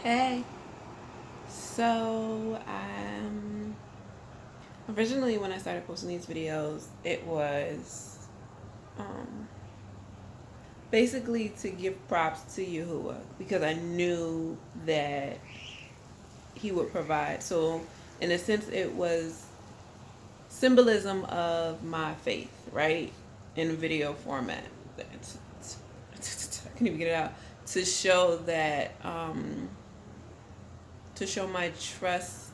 Hey. Originally when I started posting these videos, it was um, basically to give props to Yahuwah because I knew that he would provide. So, in a sense, it was symbolism of my faith, right? In video format. I can't even get it out. To show that, to show my trust,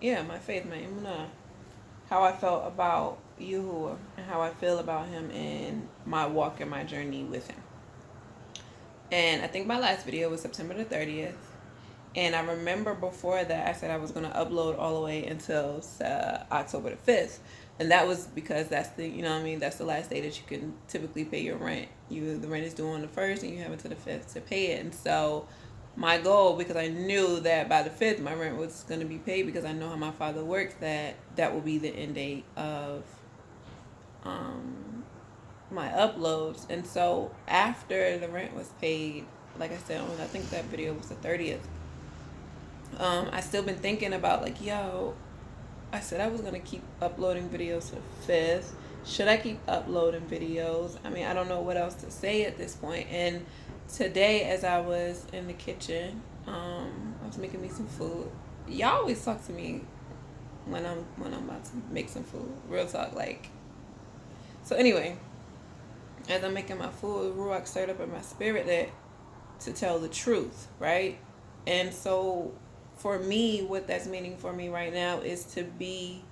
yeah, my faith, my imunah, how I felt about Yahuwah and how I feel about him in my walk and my journey with him. And I think my last video was September the 30th. And I remember before that I said I was going to upload all the way until October the 5th. And that was because that's the, you know what I mean, that's the last day that you can typically pay your rent. The rent is due on the 1st and you have until the 5th to pay it. And so my goal, because I knew that by the 5th my rent was going to be paid, because I know how my father works, that will be the end date of my uploads. And so after the rent was paid, like I said, I think that video was the 30th. I still been thinking about, like, yo, I said I was gonna keep uploading videos to 5th. Should I keep uploading videos? I mean, I don't know what else to say at this point. And today, as I was in the kitchen, I was making me some food. Y'all always talk to me when I'm about to make some food. Real talk, like. So anyway, as I'm making my food, Ruach stirred up in my spirit that to tell the truth, right? And so for me, what that's meaning for me right now is to be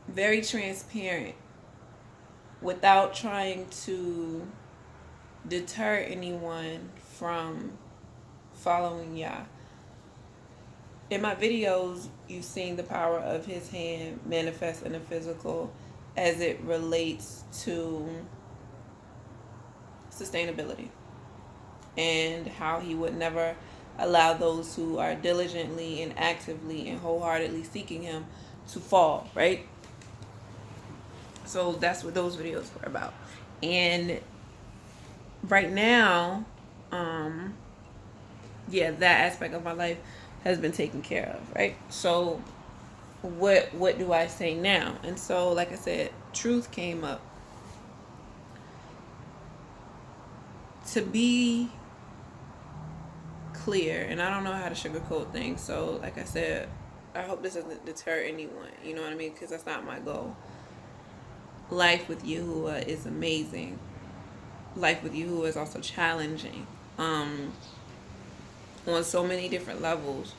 very transparent without trying to deter anyone from following Yah. In my videos, you've seen the power of his hand manifest in the physical as it relates to sustainability, and how he would never allow those who are diligently and actively and wholeheartedly seeking him to fall, right? So that's what those videos were about. And right now, yeah, that aspect of my life has been taken care of, right? So what do I say now? And so, like I said, truth came up. To be clear, and I don't know how to sugarcoat things, so like I said, I hope this doesn't deter anyone, you know what I mean, because that's not my goal. Life with Yahuwah is amazing. Life with Yahuwah is also challenging, on so many different levels,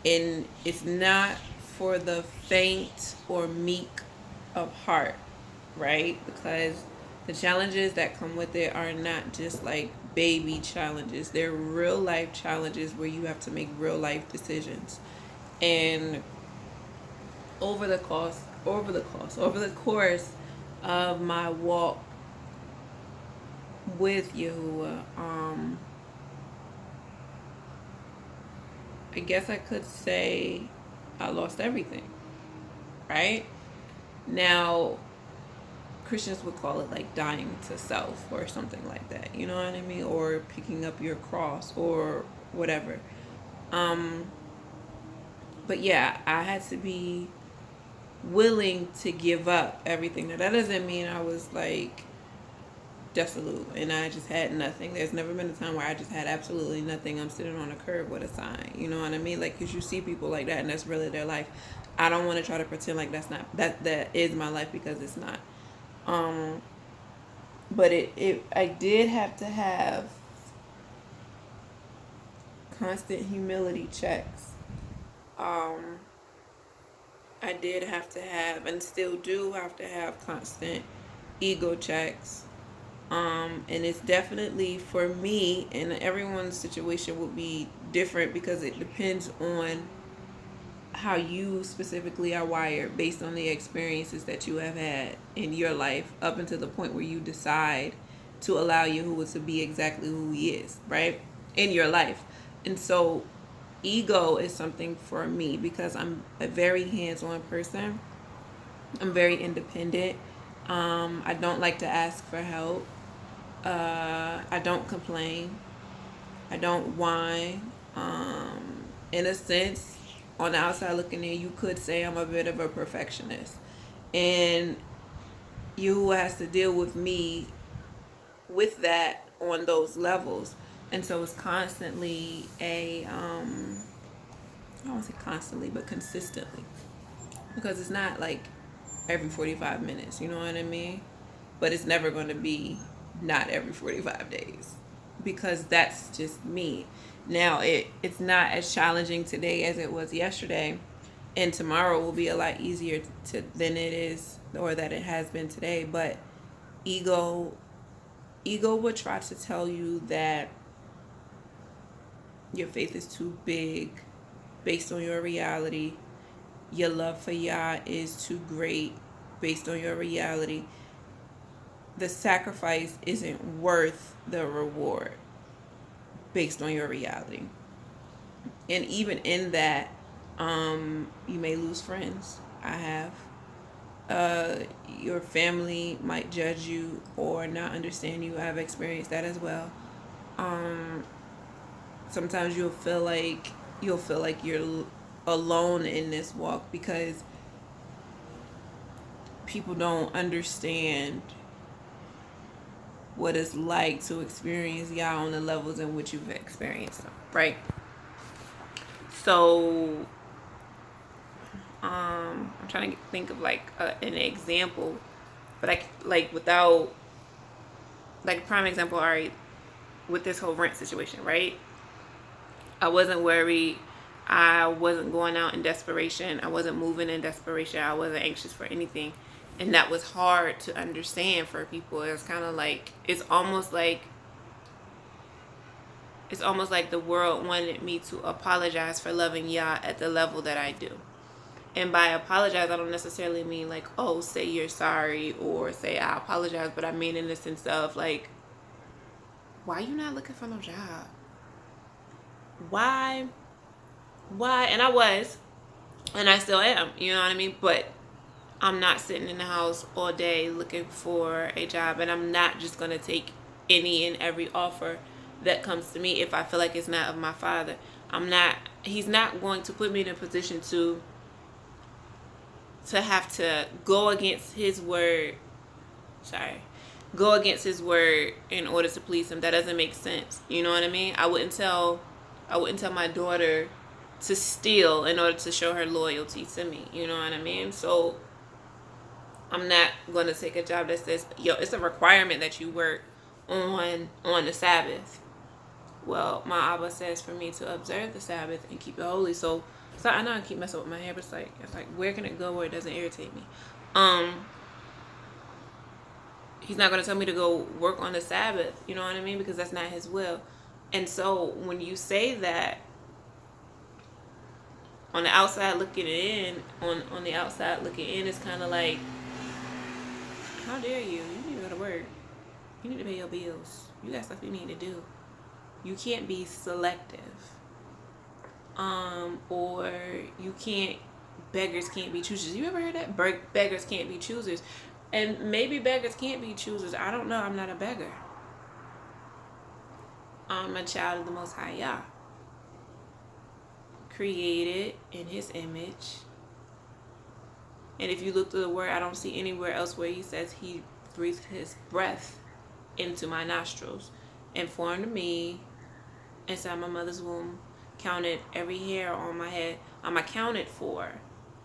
and it's not for the faint or meek of heart, right? Because the challenges that come with it are not just like baby challenges. They're real life challenges where you have to make real life decisions. And over the course of my walk with Yahuwah, I guess I could say I lost everything, right? Now, Christians would call it like dying to self or something like that, you know what I mean? Or picking up your cross or whatever. But yeah, I had to be willing to give up everything. Now, that doesn't mean I was like desolate and I just had nothing. There's never been a time where I just had absolutely nothing. I'm sitting on a curb with a sign, you know what I mean? Like, because you see people like that and that's really their life. I don't want to try to pretend like that is my life, because it's not. But I did have to have constant humility checks. I did have to have, and still do have to have, constant ego checks. And it's definitely, for me, and everyone's situation will be different because it depends on how you specifically are wired based on the experiences that you have had in your life up until the point where you decide to allow Yahuwah to be exactly who he is, right? In your life. And so ego is something for me because I'm a very hands-on person. I'm very independent. I don't like to ask for help. I don't complain. I don't whine. In a sense, on the outside looking in, you could say I'm a bit of a perfectionist. And you has to deal with me with that on those levels. And so it's constantly I don't want to say constantly, but consistently. Because it's not like every 45 minutes, you know what I mean? But it's never going to be not every 45 days because that's just me. Now, it's not as challenging today as it was yesterday, and tomorrow will be a lot easier than it is or that it has been today. But ego ego would try to tell you that your faith is too big based on your reality. Your love for Yah is too great based on your reality. The sacrifice isn't worth the reward based on your reality. And even in that, you may lose friends. I have. Your family might judge you or not understand you. I've experienced that as well. Sometimes you'll feel like you're alone in this walk because people don't understand what it's like to experience Yah on the levels in which you've experienced them, right? So, I'm trying to think of like an example, but without like a prime example. All right, with this whole rent situation, right? I wasn't worried. I wasn't going out in desperation. I wasn't moving in desperation. I wasn't anxious for anything. And that was hard to understand for people. It's kind of like, it's almost like the world wanted me to apologize for loving Yah at the level that I do. And by apologize, I don't necessarily mean like, oh, say you're sorry or say I apologize, but I mean in the sense of like, why you not looking for no job? Why? And I was, and I still am, you know what I mean? But I'm not sitting in the house all day looking for a job, and I'm not just going to take any and every offer that comes to me if I feel like it's not of my Father. He's not going to put me in a position to have to go against his word. Go against his word in order to please him. That doesn't make sense. You know what I mean? I wouldn't tell my daughter to steal in order to show her loyalty to me. You know what I mean? So I'm not going to take a job that says, yo, it's a requirement that you work on the Sabbath. Well, my Abba says for me to observe the Sabbath and keep it holy. So I know I keep messing with my hair, but it's like where can it go where it doesn't irritate me? He's not going to tell me to go work on the Sabbath, you know what I mean? Because that's not his will. And so when you say that, on the outside looking in, it's kind of like, how dare you? You need to go to work. You need to pay your bills. You got stuff you need to do. You can't be selective. Or beggars can't be choosers. You ever heard that? Beggars can't be choosers. And maybe beggars can't be choosers. I don't know. I'm not a beggar. I'm a child of the Most High Yah. Created in his image. And if you look through the word, I don't see anywhere else where he says he breathed his breath into my nostrils and formed me inside my mother's womb, counted every hair on my head. I'm accounted for.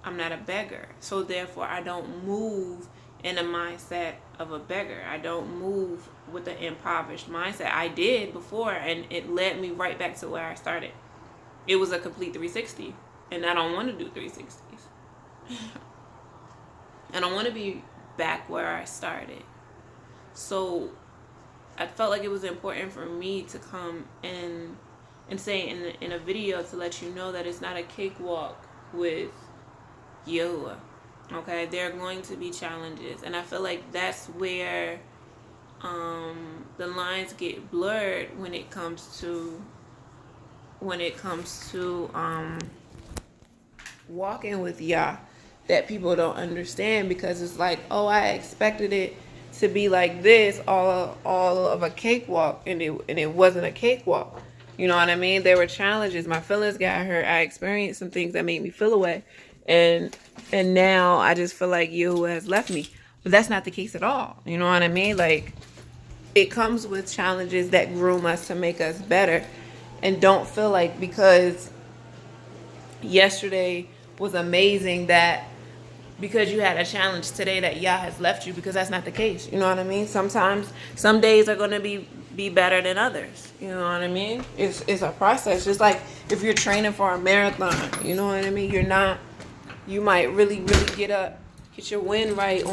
I'm not a beggar. So therefore, I don't move in the mindset of a beggar. I don't move with an impoverished mindset. I did before, and it led me right back to where I started. It was a complete 360, and I don't want to do 360s. I don't want to be back where I started. So I felt like it was important for me to come and say in a video to let you know that it's not a cakewalk with Yahuwah. Okay, there are going to be challenges, and I feel like that's where the lines get blurred when it comes to walking with Yah, that people don't understand, because it's like, oh, I expected it to be like this, all of a cakewalk, and it wasn't a cakewalk. You know what I mean? There were challenges. My feelings got hurt. I experienced some things that made me feel away. And now I just feel like Yahuwah has left me. But that's not the case at all. You know what I mean? Like, it comes with challenges that groom us to make us better. And don't feel like because yesterday was amazing that because you had a challenge today that Yah has left you, because that's not the case. You know what I mean? Sometimes some days are going to be better than others. You know what I mean? It's a process. Just like if you're training for a marathon, you know what I mean? You might really get your wind right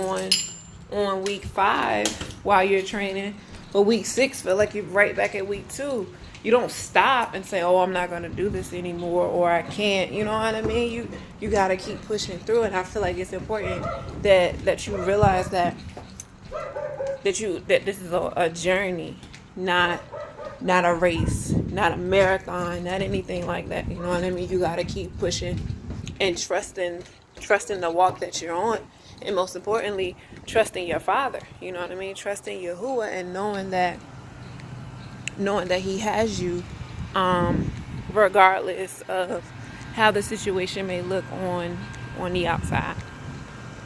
on week 5 while you're training, but week 6 feel like you're right back at week 2. You don't stop and say, oh, I'm not going to do this anymore, or I can't. You know what I mean? You got to keep pushing through. And I feel like it's important that you realize that this is a journey, not a race, not a marathon, not anything like that. You know what I mean? You got to keep pushing and trusting the walk that you're on. And most importantly, trusting your Father. You know what I mean? Trusting Yahuwah and knowing that He has you, regardless of how the situation may look on the outside.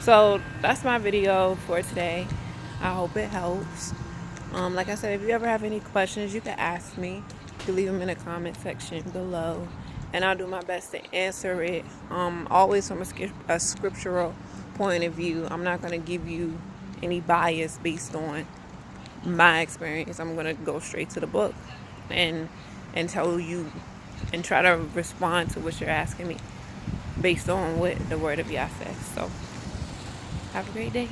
So that's my video for today. I hope it helps. Like I said, if you ever have any questions, you can ask me. You can leave them in the comment section below, and I'll do my best to answer it. Always from a scriptural point of view. I'm not going to give you any bias based on my experience. I'm going to go straight to the book and tell you and try to respond to what you're asking me based on what the word of Yah says. So have a great day.